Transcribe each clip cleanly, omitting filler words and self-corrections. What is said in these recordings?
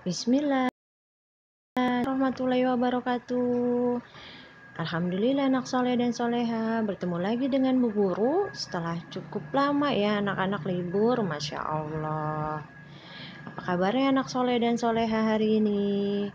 Bismillah, warahmatullahi wabarakatuh. Alhamdulillah anak soleh dan soleha, bertemu lagi dengan Bu Guru setelah cukup lama ya anak-anak libur, Masya Allah. Apa kabarnya anak soleh dan soleha hari ini?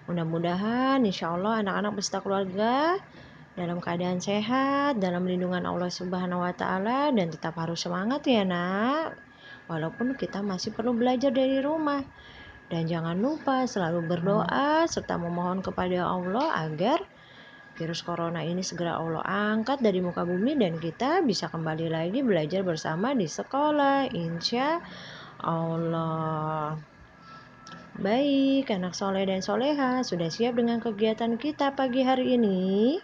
Mudah-mudahan insya Allah anak-anak beserta keluarga dalam keadaan sehat, dalam lindungan Allah Subhanahu wa Ta'ala, dan tetap harus semangat ya nak. Walaupun kita masih perlu belajar dari rumah. Dan jangan lupa selalu berdoa serta memohon kepada Allah agar virus corona ini segera Allah angkat dari muka bumi dan kita bisa kembali lagi belajar bersama di sekolah, insya Allah. Baik, anak soleh dan soleha, sudah siap dengan kegiatan kita pagi hari ini?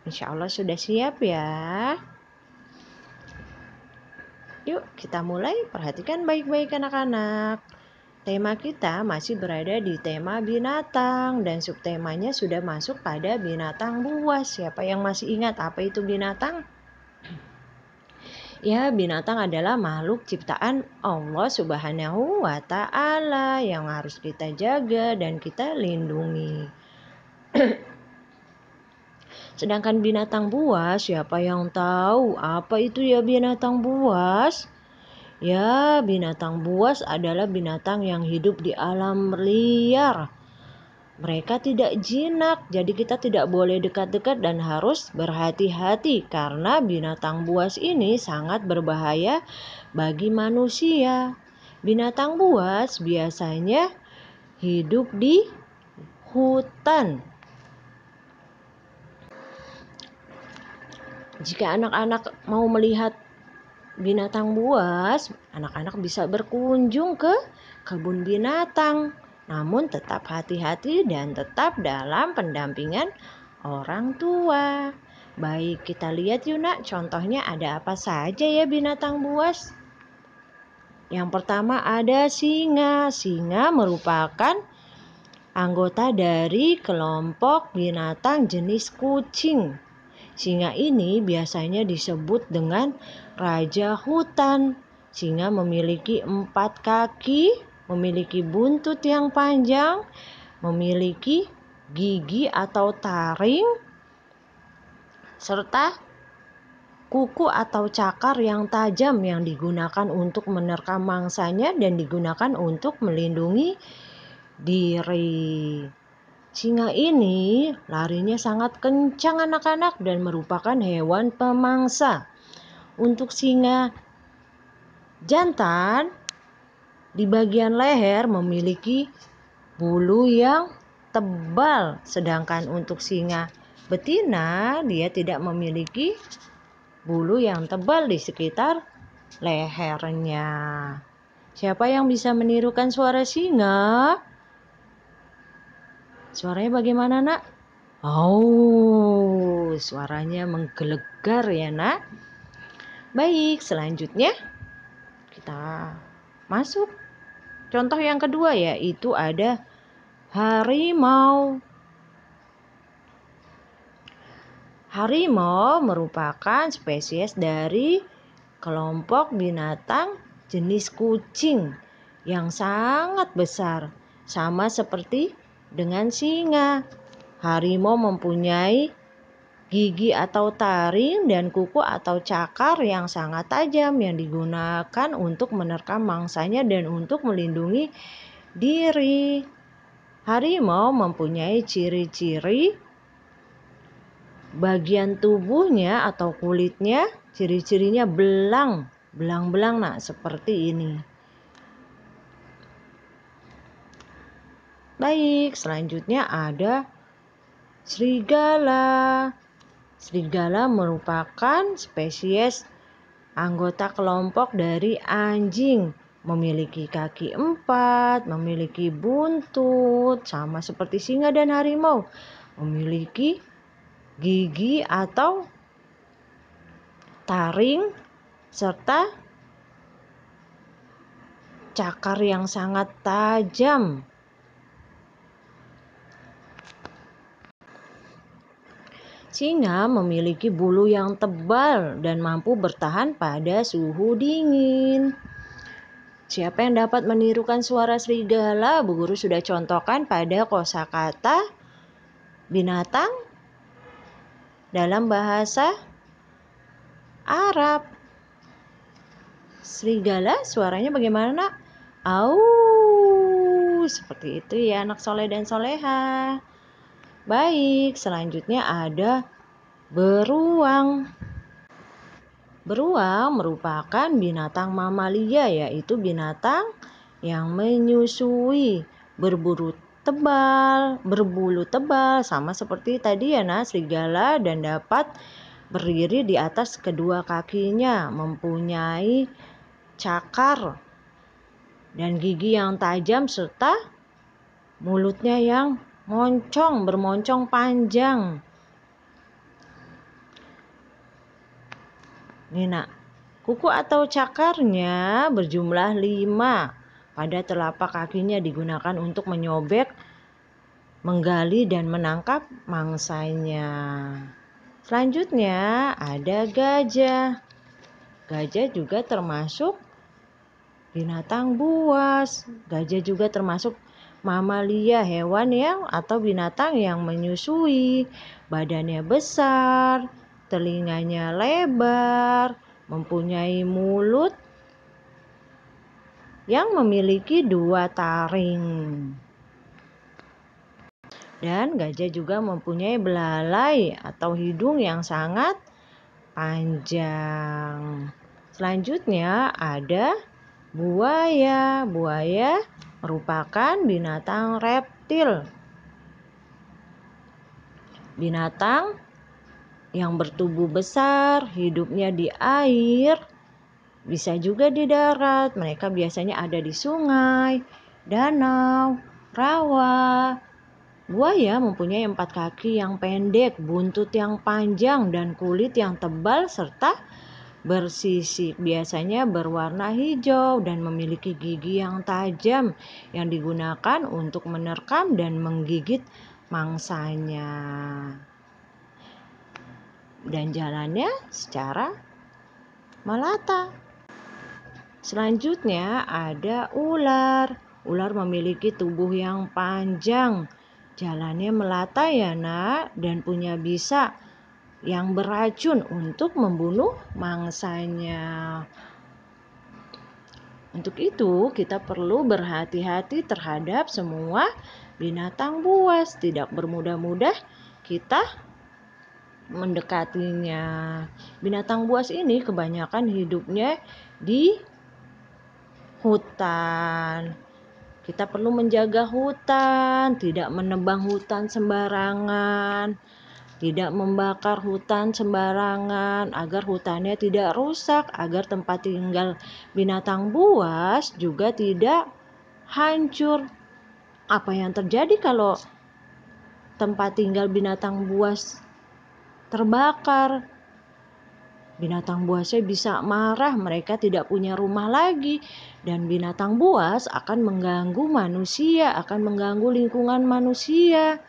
Insya Allah sudah siap ya. Yuk kita mulai, perhatikan baik-baik anak-anak. Tema kita masih berada di tema binatang dan subtemanya sudah masuk pada binatang buas. Siapa yang masih ingat apa itu binatang? Ya, binatang adalah makhluk ciptaan Allah Subhanahu wa Ta'ala yang harus kita jaga dan kita lindungi. Sedangkan binatang buas, siapa yang tahu apa itu ya binatang buas? Ya, binatang buas adalah binatang yang hidup di alam liar. Mereka tidak jinak, jadi kita tidak boleh dekat-dekat dan harus berhati-hati karena binatang buas ini sangat berbahaya bagi manusia. Binatang buas biasanya hidup di hutan. Jika anak-anak mau melihat binatang buas, anak-anak bisa berkunjung ke kebun binatang. Namun tetap hati-hati dan tetap dalam pendampingan orang tua. Baik, kita lihat yuk nak, contohnya ada apa saja ya binatang buas. Yang pertama ada singa. Singa merupakan anggota dari kelompok binatang jenis kucing. Singa ini biasanya disebut dengan raja hutan. Singa memiliki 4 kaki, memiliki buntut yang panjang, memiliki gigi atau taring, serta kuku atau cakar yang tajam yang digunakan untuk menerkam mangsanya dan digunakan untuk melindungi diri. Singa ini larinya sangat kencang anak-anak dan merupakan hewan pemangsa. Untuk singa jantan di bagian leher memiliki bulu yang tebal, sedangkan untuk singa betina dia tidak memiliki bulu yang tebal di sekitar lehernya. Siapa yang bisa menirukan suara singa? Suaranya bagaimana nak? Oh, suaranya menggelegar ya nak. Baik, selanjutnya kita masuk. Contoh yang kedua yaitu ada harimau. Harimau merupakan spesies dari kelompok binatang jenis kucing yang sangat besar, sama seperti dengan singa. Harimau mempunyai gigi atau taring dan kuku atau cakar yang sangat tajam yang digunakan untuk menerkam mangsanya dan untuk melindungi diri. Harimau mempunyai ciri-ciri bagian tubuhnya atau kulitnya, ciri-cirinya belang-belang nah seperti ini. Baik, selanjutnya ada serigala. Serigala merupakan spesies anggota kelompok dari anjing. Memiliki kaki 4, memiliki buntut, sama seperti singa dan harimau. Memiliki gigi atau taring, serta cakar yang sangat tajam. Singa memiliki bulu yang tebal dan mampu bertahan pada suhu dingin. Siapa yang dapat menirukan suara serigala? Bu Guru sudah contohkan pada kosakata binatang dalam bahasa Arab. Serigala suaranya bagaimana, Nak? Au, seperti itu ya anak soleh dan soleha. Baik, selanjutnya ada beruang. Beruang merupakan binatang mamalia, yaitu binatang yang menyusui, berbulu tebal, sama seperti tadi ya serigala, dan dapat berdiri di atas kedua kakinya, mempunyai cakar dan gigi yang tajam serta mulutnya yang bermoncong panjang. Nih Nak, kuku atau cakarnya berjumlah 5. Pada telapak kakinya digunakan untuk menyobek, menggali dan menangkap mangsanya. Selanjutnya ada gajah. Gajah juga termasuk binatang buas. Gajah juga termasuk mamalia, hewan atau binatang yang menyusui. Badannya besar, telinganya lebar, mempunyai mulut yang memiliki 2 taring. Dan gajah juga mempunyai belalai atau hidung yang sangat panjang. Selanjutnya ada buaya. Buaya merupakan binatang reptil. Binatang yang bertubuh besar, hidupnya di air, bisa juga di darat. Mereka biasanya ada di sungai, danau, rawa. Buaya mempunyai 4 kaki yang pendek, buntut yang panjang, dan kulit yang tebal serta bersisik. Biasanya berwarna hijau dan memiliki gigi yang tajam yang digunakan untuk menerkam dan menggigit mangsanya. Dan jalannya secara melata. Selanjutnya ada ular. Ular memiliki tubuh yang panjang, jalannya melata ya Nak, dan punya bisa yang beracun untuk membunuh mangsanya. Untuk itu kita perlu berhati-hati terhadap semua binatang buas. Tidak bermudah-mudah kita mendekatinya. Binatang buas ini kebanyakan hidupnya di hutan. Kita perlu menjaga hutan, tidak menebang hutan sembarangan, tidak membakar hutan sembarangan, agar hutannya tidak rusak, agar tempat tinggal binatang buas juga tidak hancur. Apa yang terjadi kalau tempat tinggal binatang buas terbakar? Binatang buasnya bisa marah, mereka tidak punya rumah lagi. Dan binatang buas akan mengganggu manusia, akan mengganggu lingkungan manusia.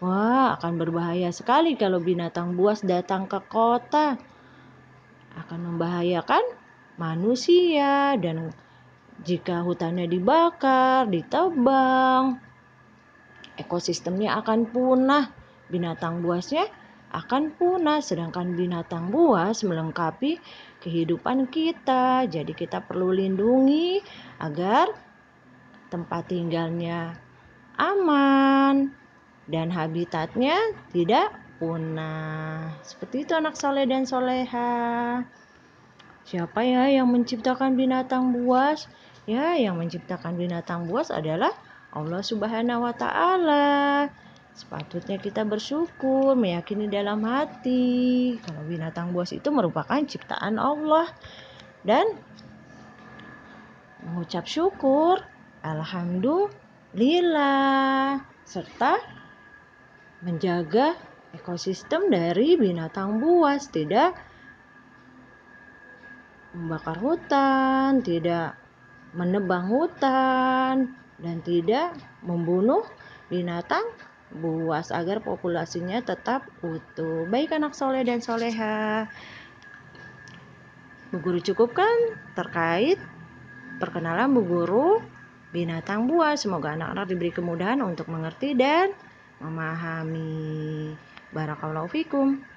Wah, akan berbahaya sekali kalau binatang buas datang ke kota. Akan membahayakan manusia, dan jika hutannya dibakar, ditebang, ekosistemnya akan punah. Binatang buasnya akan punah, sedangkan binatang buas melengkapi kehidupan kita. Jadi kita perlu lindungi agar tempat tinggalnya aman dan habitatnya tidak punah. Seperti itu anak soleh dan soleha. Siapa ya yang menciptakan binatang buas? Ya, yang menciptakan binatang buas adalah Allah Subhanahu wa Ta'ala. Sepatutnya kita bersyukur, meyakini dalam hati kalau binatang buas itu merupakan ciptaan Allah, dan mengucap syukur, alhamdulillah, serta menjaga ekosistem dari binatang buas, tidak membakar hutan, tidak menebang hutan, dan tidak membunuh binatang buas agar populasinya tetap utuh. Baik anak soleh dan soleha, Bu Guru cukupkan terkait perkenalan Bu Guru binatang buas. Semoga anak-anak diberi kemudahan untuk mengerti dan memahami. Barakallahu fikum.